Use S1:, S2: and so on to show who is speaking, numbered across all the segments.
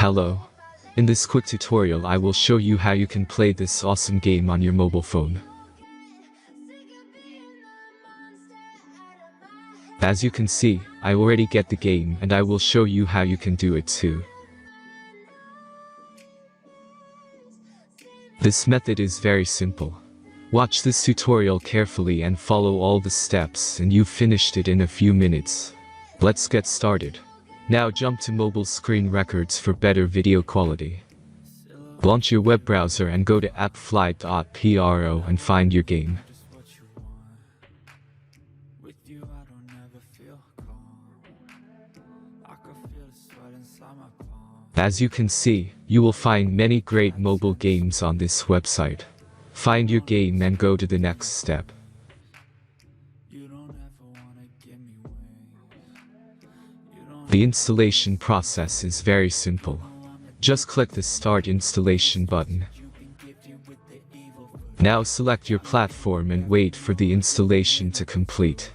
S1: Hello. In this quick tutorial I will show you how you can play this awesome game on your mobile phone. As you can see, I already get the game and I will show you how you can do it too. This method is very simple. Watch this tutorial carefully and follow all the steps and you've finished it in a few minutes. Let's get started. Now jump to mobile screen records for better video quality. Launch your web browser and go to appflight.pro and find your game. As you can see, you will find many great mobile games on this website. Find your game and go to the next step. The installation process is very simple. Just click the Start Installation button. Now select your platform and wait for the installation to complete.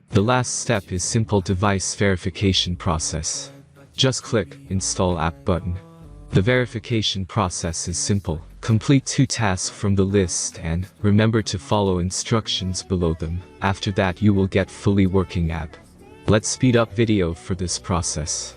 S1: The last step is simple device verification process. Just click Install App button. The verification process is simple. Complete 2 tasks from the list and remember to follow instructions below them. After that you will get fully working app. Let's speed up video for this process.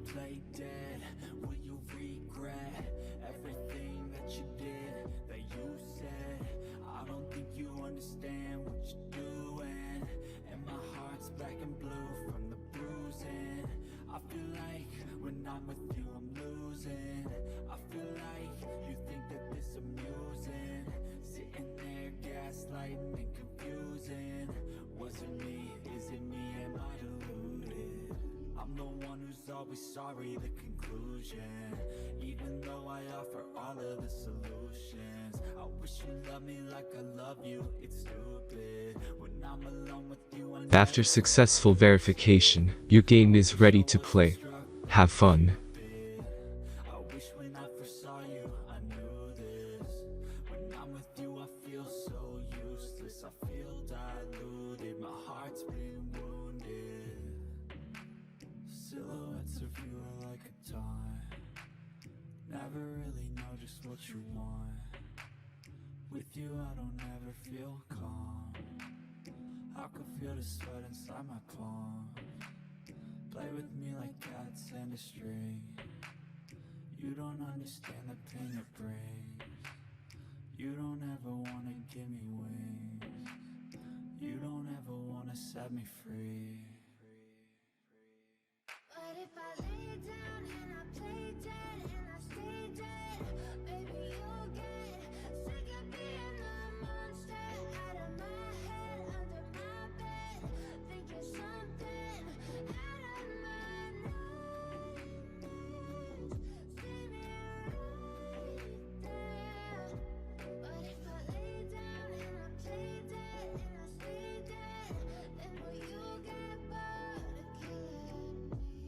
S2: Play dead, will you regret everything that you did, that you said? I don't think you understand what you're doing, and my heart's black and blue from the bruising. I feel like when I'm with you I'm losing. I feel like you think that this amusing, sitting there gaslighting and confusing. Was it me? Is it me? Am I deluded? I'm the one who's always sorry, the conclusion. Even though I offer all of the solutions, I wish you loved me like I love you. It's stupid when I'm alone with you.
S1: After successful verification, your game is ready to play. Have fun.
S2: I wish when I first saw you I knew this. When I'm with you I feel so useless. I feel diluted, my heart's been wounded. Silhouettes of you are like a taunt. Never really know just what you want. With you I don't ever feel calm. I can feel the sweat inside my palm. Play with me like cats and a string. You don't understand the pain it brings. You don't ever wanna give me wings. You don't ever wanna set me free.
S3: But if I lay down and I play dead and I stay dead, baby you'll get sick of being the monster out of my head, under my bed, thinking something out of my nose, screaming right there. But if I lay down and I play dead and I stay dead, then will you get bored of killing me?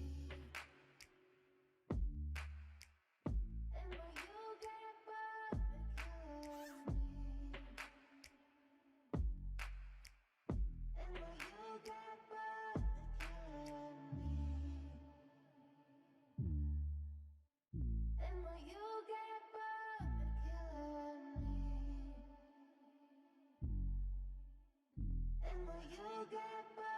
S3: And will you get bored of killing me? And will you get bored of killing me? And will you get bored of killing me? And will you get bored?